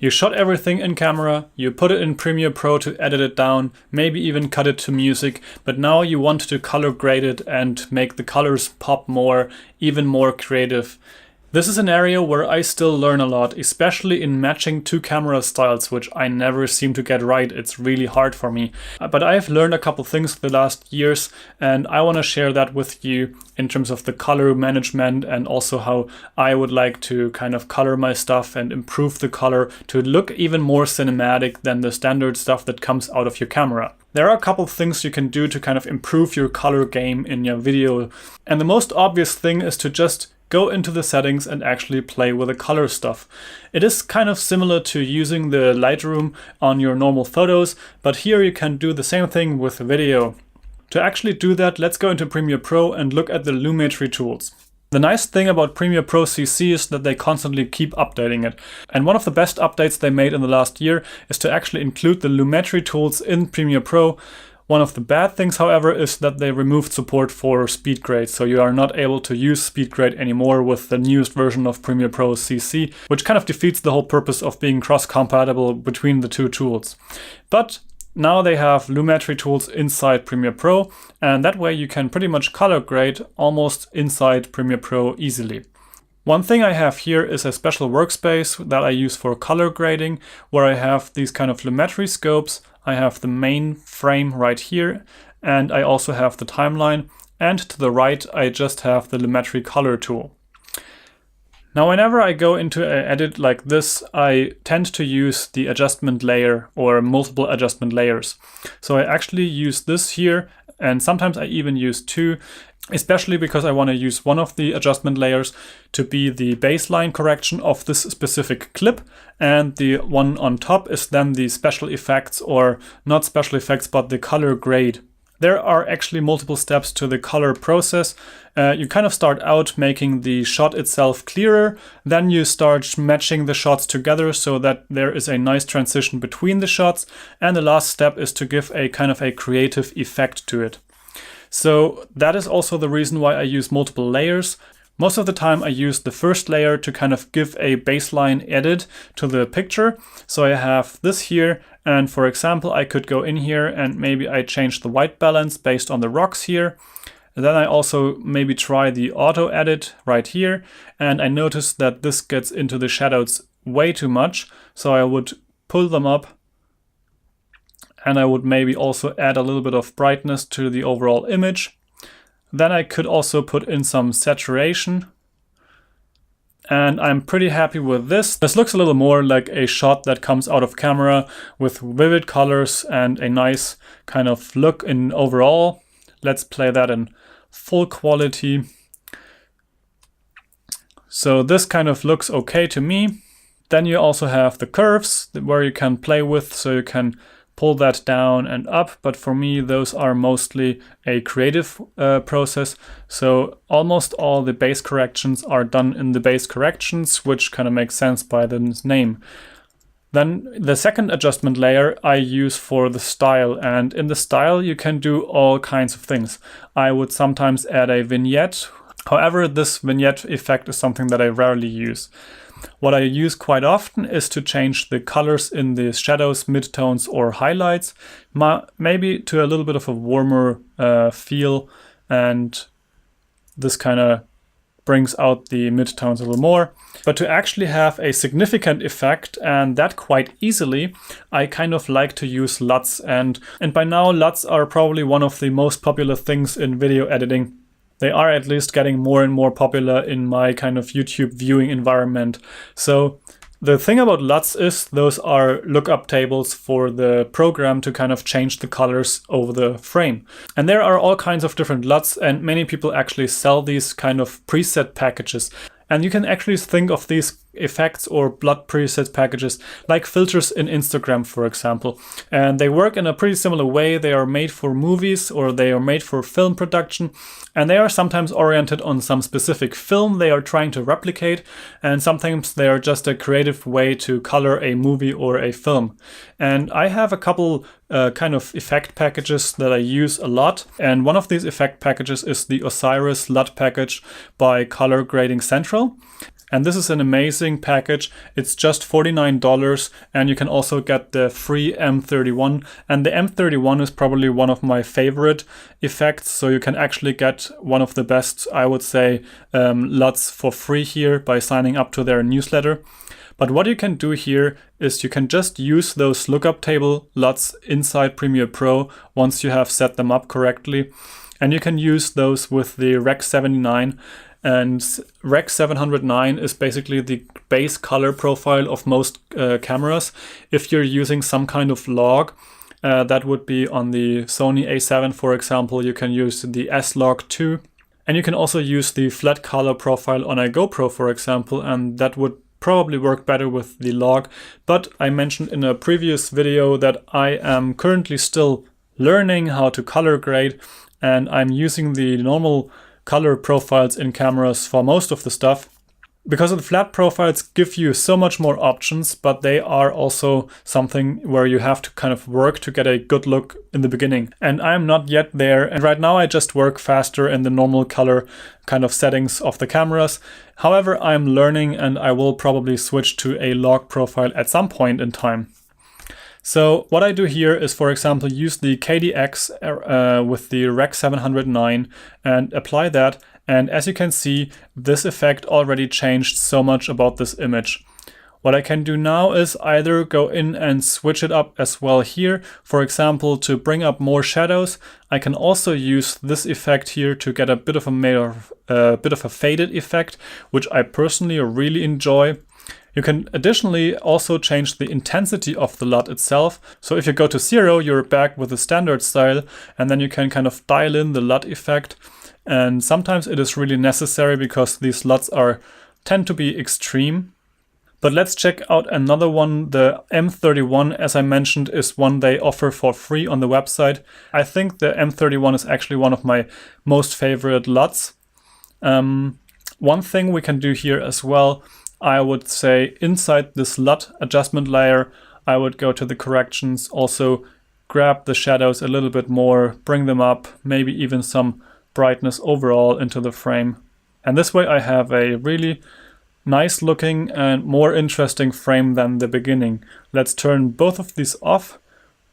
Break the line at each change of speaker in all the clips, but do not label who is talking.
You shot everything in camera, you put it in Premiere Pro to edit it down, maybe even cut it to music, but now you want to color grade it and make the colors pop more, even more creative. This is an area where I still learn a lot, especially in matching two camera styles, which I never seem to get right. It's really hard for me. But I've learned a couple things the last years, and I want to share that with you in terms of the color management and also how I would like to kind of color my stuff and improve the color to look even more cinematic than the standard stuff that comes out of your camera. There are a couple things you can do to kind of improve your color game in your video. And the most obvious thing is to just go into the settings and actually play with the color stuff. It is kind of similar to using the Lightroom on your normal photos, but here you can do the same thing with video. To actually do that, let's go into Premiere Pro and look at the Lumetri tools. The nice thing about Premiere Pro CC is that they constantly keep updating it. And one of the best updates they made in the last year is to actually include the Lumetri tools in Premiere Pro. One of the bad things, however, is that they removed support for speed grade, so you are not able to use speed grade anymore with the newest version of Premiere Pro CC, which kind of defeats the whole purpose of being cross-compatible between the two tools. But now they have Lumetri tools inside Premiere Pro, and that way you can pretty much color grade almost inside Premiere Pro easily. One thing I have here is a special workspace that I use for color grading, where I have these kind of Lumetri scopes. I have the main frame right here, and I also have the timeline, and to the right I just have the Lumetri color tool. Now whenever I go into an edit like this, I tend to use the adjustment layer or multiple adjustment layers. So I actually use this here, and sometimes I even use two, especially because I want to use one of the adjustment layers to be the baseline correction of this specific clip, and the one on top is then the special effects, or not special effects, but the color grade. There are actually multiple steps to the color process. You kind of start out making the shot itself clearer, then you start matching the shots together so that there is a nice transition between the shots, and the last step is to give a kind of a creative effect to it. So that is also the reason why I use multiple layers. Most of the time I use the first layer to kind of give a baseline edit to the picture. So I have this here, and for example I could go in here and maybe I change the white balance based on the rocks here. And then I also maybe try the auto edit right here, and I notice that this gets into the shadows way too much, so I would pull them up. And I would maybe also add a little bit of brightness to the overall image. Then I could also put in some saturation. And I'm pretty happy with this. This looks a little more like a shot that comes out of camera with vivid colors and a nice kind of look in overall. Let's play that in full quality. So this kind of looks okay to me. Then you also have the curves where you can play with, so you can pull that down and up, but for me those are mostly a creative process. So almost all the base corrections are done in the base corrections, which kind of makes sense by the name. Then the second adjustment layer I use for the style, and in the style you can do all kinds of things. I would sometimes add a vignette. However, this vignette effect is something that I rarely use. What I use quite often is to change the colors in the shadows, midtones or highlights, maybe to a little bit of a warmer feel, and this kind of brings out the midtones a little more. But to actually have a significant effect, and that quite easily, I kind of like to use LUTs, and by now LUTs are probably one of the most popular things in video editing. They are at least getting more and more popular in my kind of YouTube viewing environment. So the thing about LUTs is those are lookup tables for the program to kind of change the colors over the frame. And there are all kinds of different LUTs, and many people actually sell these kind of preset packages. And you can actually think of these effects or LUT preset packages like filters in Instagram, for example. And they work in a pretty similar way. They are made for movies, or they are made for film production. And they are sometimes oriented on some specific film they are trying to replicate. And sometimes they are just a creative way to color a movie or a film. And I have a couple kind of effect packages that I use a lot. And one of these effect packages is the Osiris LUT package by Color Grading Central. And this is an amazing package. It's just $49, and you can also get the free M31. And the M31 is probably one of my favorite effects, so you can actually get one of the best, I would say, LUTs for free here by signing up to their newsletter. But what you can do here is you can just use those lookup table LUTs inside Premiere Pro once you have set them up correctly. And you can use those with the Rec 79. And Rec 709 is basically the base color profile of most cameras. If you're using some kind of log, that would be on the Sony A7, for example, you can use the S-Log 2. And you can also use the flat color profile on a GoPro, for example, and that would probably work better with the log. But I mentioned in a previous video that I am currently still learning how to color grade, and I'm using the normal color profiles in cameras for most of the stuff, because the flat profiles give you so much more options, but they are also something where you have to kind of work to get a good look in the beginning. And I'm not yet there, and right now I just work faster in the normal color kind of settings of the cameras. However, I'm learning, and I will probably switch to a log profile at some point in time. So what I do here is, for example, use the KDX with the Rec 709 and apply that. And as you can see, this effect already changed so much about this image. What I can do now is either go in and switch it up as well here. For example, to bring up more shadows. I can also use this effect here to get a bit of a faded effect, which I personally really enjoy. You can additionally also change the intensity of the LUT itself. So if you go to 0, you're back with the standard style, and then you can kind of dial in the LUT effect. And sometimes it is really necessary because these LUTs tend to be extreme. But let's check out another one. The M31, as I mentioned, is one they offer for free on the website. I think the M31 is actually one of my most favorite LUTs. One thing we can do here as well, I would say inside this LUT adjustment layer, I would go to the corrections, also grab the shadows a little bit more, bring them up, maybe even some brightness overall into the frame. And this way I have a really nice looking and more interesting frame than the beginning. Let's turn both of these off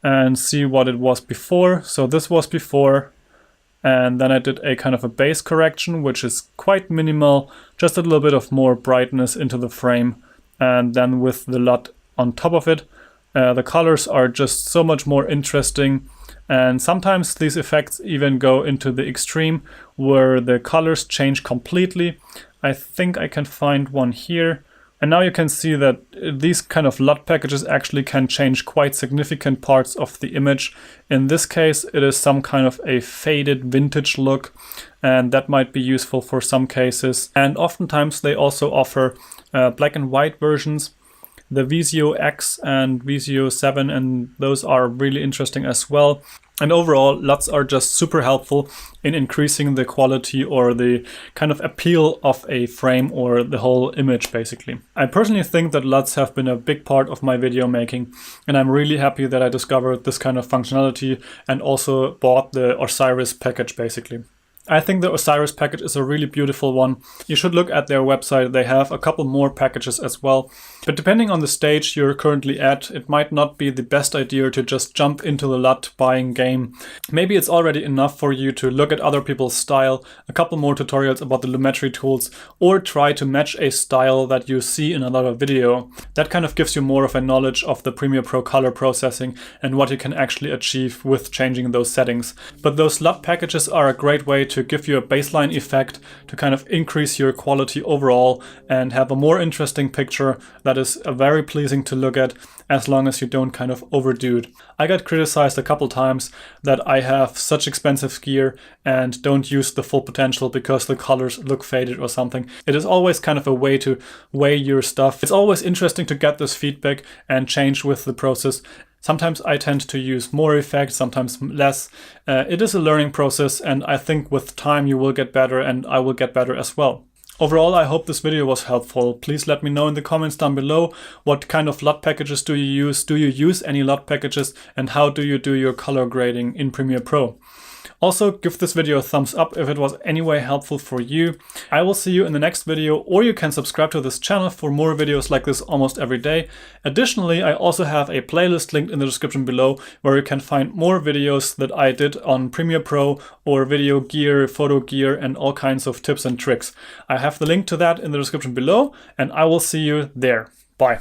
and see what it was before. So this was before, and then I did a kind of a base correction, which is quite minimal, just a little bit of more brightness into the frame. And then with the LUT on top of it, the colors are just so much more interesting. And sometimes these effects even go into the extreme where the colors change completely. I think I can find one here. And now you can see that these kind of LUT packages actually can change quite significant parts of the image. In this case, it is some kind of a faded vintage look, and that might be useful for some cases. And oftentimes they also offer black and white versions. The Visio X and Visio 7, and those are really interesting as well. And overall, LUTs are just super helpful in increasing the quality or the kind of appeal of a frame or the whole image, basically. I personally think that LUTs have been a big part of my video making, and I'm really happy that I discovered this kind of functionality and also bought the Osiris package, basically. I think the Osiris package is a really beautiful one. You should look at their website. They have a couple more packages as well. But depending on the stage you're currently at, it might not be the best idea to just jump into the LUT buying game. Maybe it's already enough for you to look at other people's style, a couple more tutorials about the Lumetri tools, or try to match a style that you see in another video. That kind of gives you more of a knowledge of the Premiere Pro color processing and what you can actually achieve with changing those settings. But those LUT packages are a great way to give you a baseline effect to kind of increase your quality overall and have a more interesting picture that is very pleasing to look at, as long as you don't kind of overdo it. I got criticized a couple times that I have such expensive gear and don't use the full potential because the colors look faded or something. It is always kind of a way to weigh your stuff. It's always interesting to get this feedback and change with the process. Sometimes I tend to use more effects, sometimes less. It is a learning process, and I think with time you will get better and I will get better as well. Overall, I hope this video was helpful. Please let me know in the comments down below what kind of LUT packages do you use? Do you use any LUT packages? And how do you do your color grading in Premiere Pro? Also, give this video a thumbs up if it was any way helpful for you. I will see you in the next video, or you can subscribe to this channel for more videos like this almost every day. Additionally, I also have a playlist linked in the description below where you can find more videos that I did on Premiere Pro or video gear, photo gear, and all kinds of tips and tricks. I have the link to that in the description below, and I will see you there. Bye.